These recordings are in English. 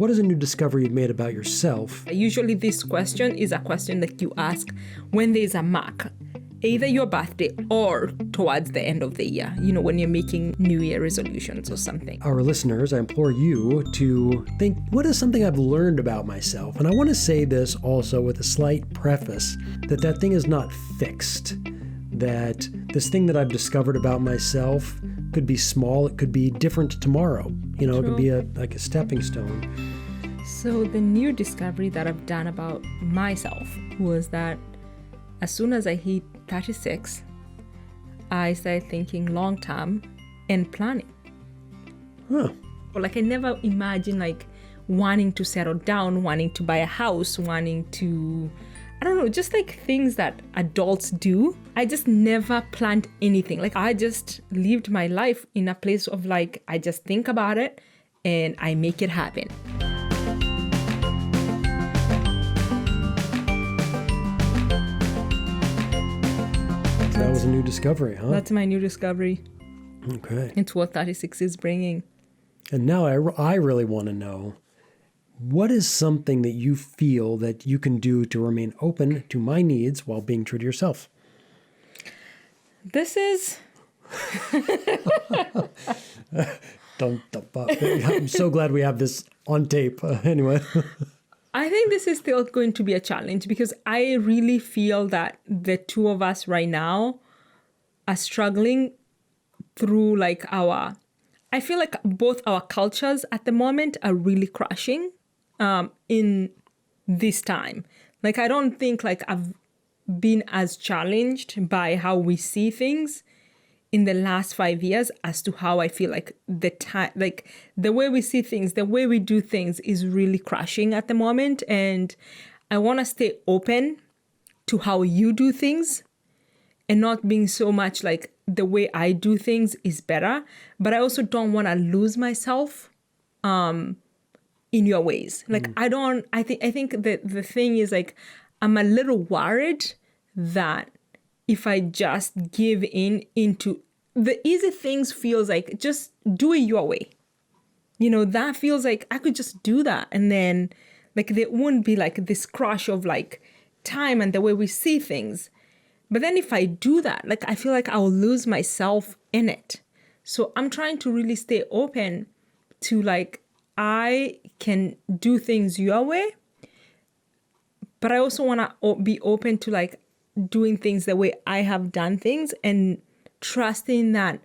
what is a new discovery you've made about yourself? Usually this question is a question that you ask when there's a mark, either your birthday or towards the end of the year, when you're making New Year resolutions or something. Our listeners, I implore you to think, what is something I've learned about myself? And I want to say this also with a slight preface, that thing is not fixed, that this thing that I've discovered about myself could be small, it could be different tomorrow. It could be like a stepping stone. So the new discovery that I've done about myself was that as soon as I hit 36, I started thinking long term and planning. Huh. Like I never imagined wanting to settle down, wanting to buy a house, wanting to, I don't know, just things that adults do. I just never planned anything. I just lived my life in a place of I just think about it and I make it happen. That was a new discovery, huh? That's my new discovery. Okay. It's what 36 is bringing. And now I really want to know, what is something that you feel that you can do to remain open to my needs while being true to yourself? This is... I'm so glad we have this on tape. Anyway. I think this is still going to be a challenge because I really feel that the two of us right now are struggling through I feel like both our cultures at the moment are really crashing in this time. I don't think I've been as challenged by how we see things in the last 5 years as to how I feel the way we see things, the way we do things is really crashing at the moment. And I want to stay open to how you do things and not being so much the way I do things is better. But I also don't want to lose myself in your ways. I think that the thing is I'm a little worried that if I just give into the easy things, feels just do it your way. That feels I could just do that. And then there won't be this crush of time and the way we see things. But then if I do that, I feel I'll lose myself in it. So I'm trying to really stay open to I can do things your way, but I also want to be open to doing things the way I have done things and trusting that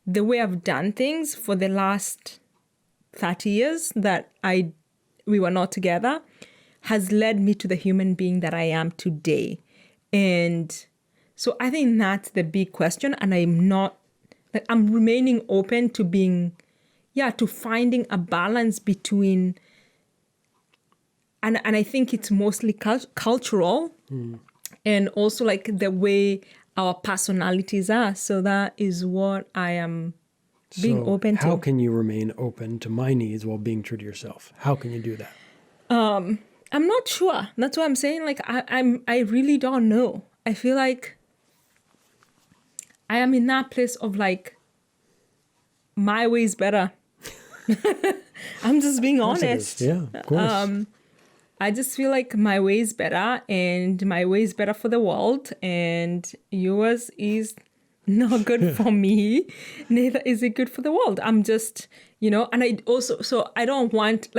the way I've done things for the last 30 years that we were not together has led me to the human being that I am today. And so I think that's the big question. And I'm remaining open to to finding a balance between, and I think it's mostly cultural. And also the way our personalities are. So that is what I am being open to. How can you remain open to my needs while being true to yourself? How can you do that? I'm not sure. That's what I'm saying. I really don't know. I feel I am in that place of my way is better. I'm just being honest. Yeah, of course. I just feel my way is better and my way is better for the world and yours is not good for me. Neither is it good for the world. I'm just, and I also, so I don't want,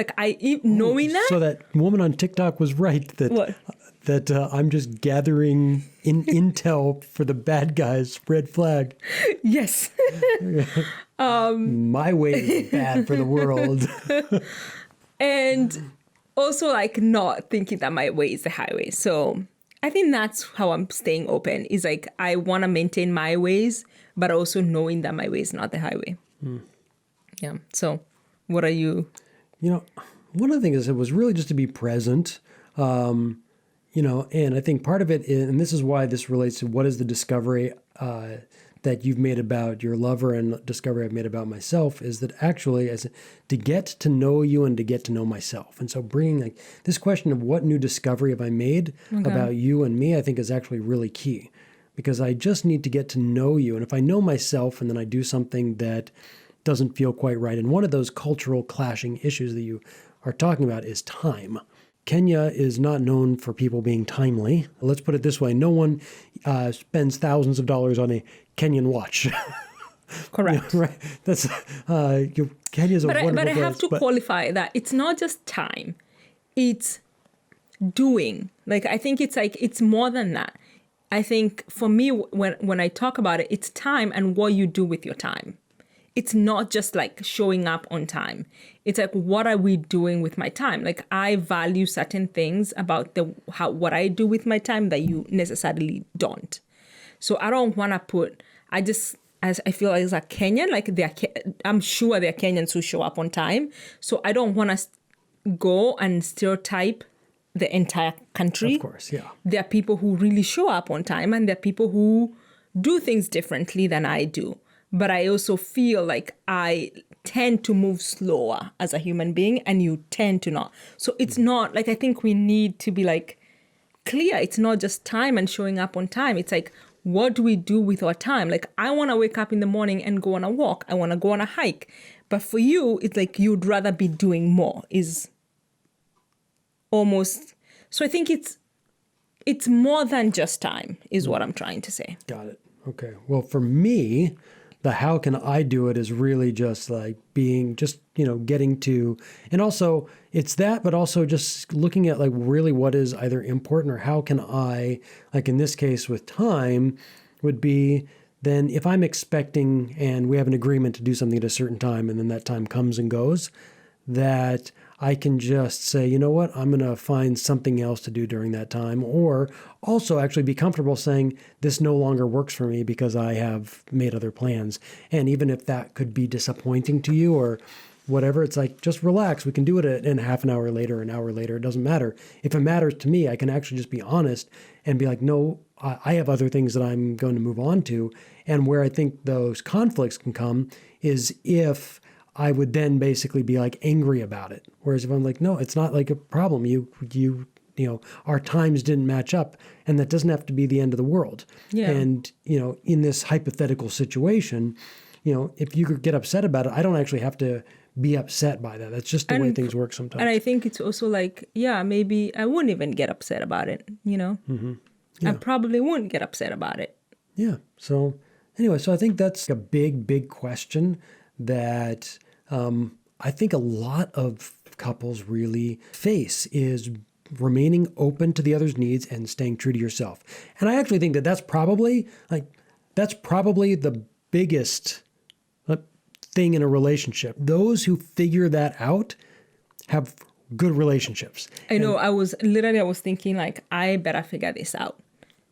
knowing that. So that woman on TikTok was right that I'm just gathering intel for the bad guys, red flag. Yes. My way is bad for the world. And also not thinking that my way is the highway. So I think that's how I'm staying open is I want to maintain my ways, but also knowing that my way is not the highway. Yeah. So what are you? One of the things I was really just to be present, and I think part of it is, and this is why this relates to what is the discovery that you've made about your lover and discovery I've made about myself is that actually to get to know you and to get to know myself. And so bringing this question of what new discovery have I made about you and me, I think is actually really key because I just need to get to know you. And if I know myself and then I do something that doesn't feel quite right, and one of those cultural clashing issues that you are talking about is time. Kenya is not known for people being timely. Let's put it this way. No one spends thousands of dollars on a Kenyan watch. Correct. Right. That's Kenya's a wonderful But I have place, to qualify that it's not just time, it's doing. Like, I think it's like, it's more than that. I think for me, when I talk about it, it's time and what you do with your time. It's not just like showing up on time. It's like, what are we doing with my time? Like, I value certain things about what I do with my time that you necessarily don't. So I don't want to put, as I feel like as a Kenyan, like I'm sure there are Kenyans who show up on time. So I don't want to go and stereotype the entire country. Of course, yeah. There are people who really show up on time and there are people who do things differently than I do. But I also feel like I tend to move slower as a human being and you tend to not. So it's not like, I think we need to be like clear. It's not just time and showing up on time. It's like, what do we do with our time? Like, I want to wake up in the morning and go on a walk. I want to go on a hike. But for you, it's like you'd rather be doing more is almost. So I think it's more than just time is what I'm trying to say. Got it. Okay. Well, for me, the how can I do it is really just like being just, getting to, and also it's that, but also just looking at like really what is either important or how can I, like in this case with time would be then if I'm expecting and we have an agreement to do something at a certain time and then that time comes and goes, that I can just say, you know what, I'm going to find something else to do during that time, or also actually be comfortable saying this no longer works for me because I have made other plans. And even if that could be disappointing to you or whatever, it's like, just relax. We can do it in half an hour later, an hour later. It doesn't matter. If it matters to me, I can actually just be honest and be like, no, I have other things that I'm going to move on to. And where I think those conflicts can come is if I would then basically be like angry about it. Whereas if I'm like, no, it's not like a problem. Our times didn't match up, and that doesn't have to be the end of the world. Yeah. And, in this hypothetical situation, if you could get upset about it, I don't actually have to be upset by that. That's just the way things work sometimes. And I think it's also like, yeah, maybe I wouldn't even get upset about it, Mm-hmm. Yeah. I probably wouldn't get upset about it. Yeah. So anyway, I think that's a big, big question that I think a lot of couples really face is remaining open to the other's needs and staying true to yourself. And I actually think that that's probably the biggest thing in a relationship. Those who figure that out have good relationships. I know. I was thinking like, I better figure this out.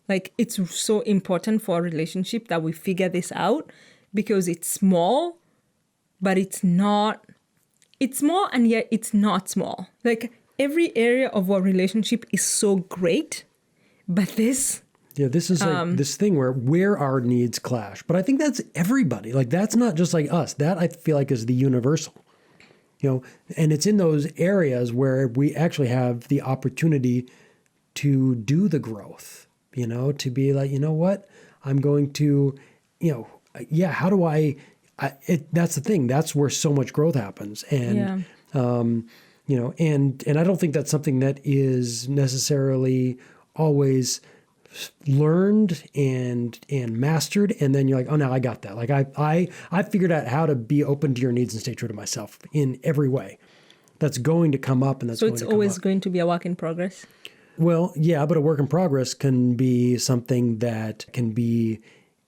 Like, it's so important for a relationship that we figure this out because it's small, but it's not, it's small and yet it's not small. Like, every area of our relationship is so great, but this is like this thing where our needs clash. But I think that's everybody. Like, that's not just like us. That I feel like is the universal, and it's in those areas where we actually have the opportunity to do the growth, to be like, you know what, I'm going to, how do that's the thing. That's where so much growth happens. And, and I don't think that's something that is necessarily always learned and mastered. And then you're like, oh, now I got that. Like I figured out how to be open to your needs and stay true to myself in every way. That's going to come up. And that's so it's always going to be a work in progress. Well, yeah, but a work in progress can be something that can be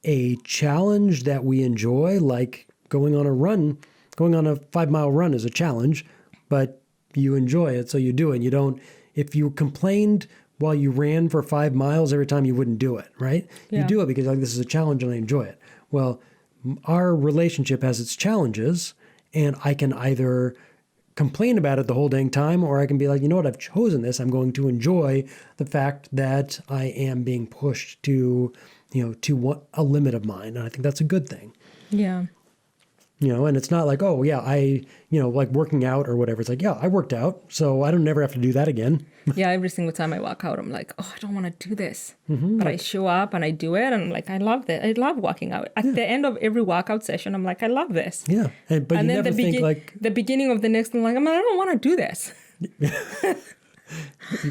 a challenge that we enjoy, like going on a 5-mile run is a challenge, but you enjoy it, so you do it. You don't, if you complained while you ran for 5 miles every time, you wouldn't do it, right? Yeah. You do it because like, this is a challenge and I enjoy it. Well, our relationship has its challenges, and I can either complain about it the whole dang time, or I can be like, you know what, I've chosen this. I'm going to enjoy the fact that I am being pushed to a limit of mine. And I think that's a good thing. Yeah. And it's not like, oh yeah, like working out or whatever. It's like, yeah, I worked out, so I don't never have to do that again. Yeah, every single time I walk out, I'm like, oh, I don't want to do this. But I show up and I do it, and I'm like, I love this. I love working out. At the end of every workout session, I'm like, I love this. Yeah, but you never think like the beginning of the next one, like, I don't want to do this.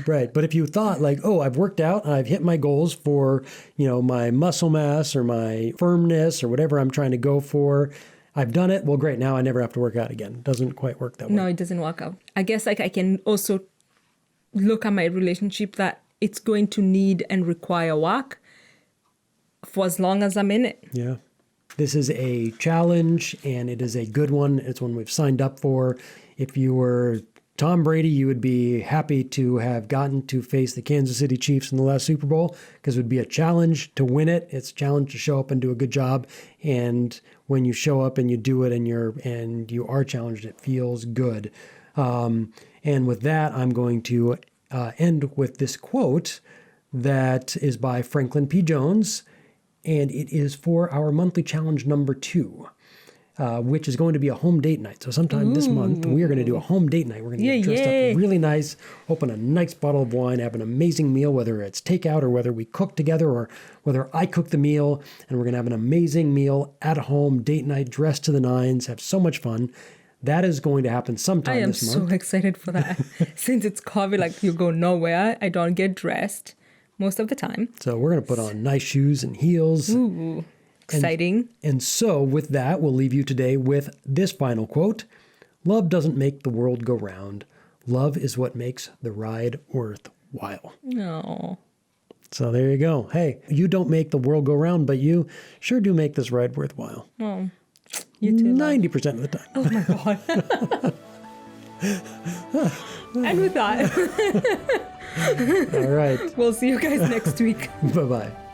Right. But if you thought like, oh, I've worked out, I've hit my goals for, my muscle mass or my firmness or whatever I'm trying to go for, I've done it. Well, great. Now I never have to work out again. It doesn't quite work that way. No, it doesn't work out. I guess like I can also look at my relationship that it's going to need and require work for as long as I'm in it. Yeah. This is a challenge, and it is a good one. It's one we've signed up for. If you were Tom Brady, you would be happy to have gotten to face the Kansas City Chiefs in the last Super Bowl, because it would be a challenge to win it. It's a challenge to show up and do a good job. And when you show up and you do it and you are challenged, it feels good. And with that, I'm going to end with this quote that is by Franklin P. Jones, and it is for our monthly challenge number 2. Which is going to be a home date night. So sometime this month, we are going to do a home date night. We're going to get dressed up really nice, open a nice bottle of wine, have an amazing meal, whether it's takeout or whether we cook together or whether I cook the meal. And we're going to have an amazing meal at home, date night, dressed to the nines, have so much fun. That is going to happen sometime this month. I am so excited for that. Since it's COVID, like you go nowhere, I don't get dressed most of the time. So we're going to put on nice shoes and heels. Ooh. Exciting. And so with that, we'll leave you today with this final quote. Love doesn't make the world go round. Love is what makes the ride worthwhile. No. So there you go. Hey, you don't make the world go round, but you sure do make this ride worthwhile. Oh, you too. 90% of the time. Oh my God. And with that. All right. We'll see you guys next week. Bye-bye.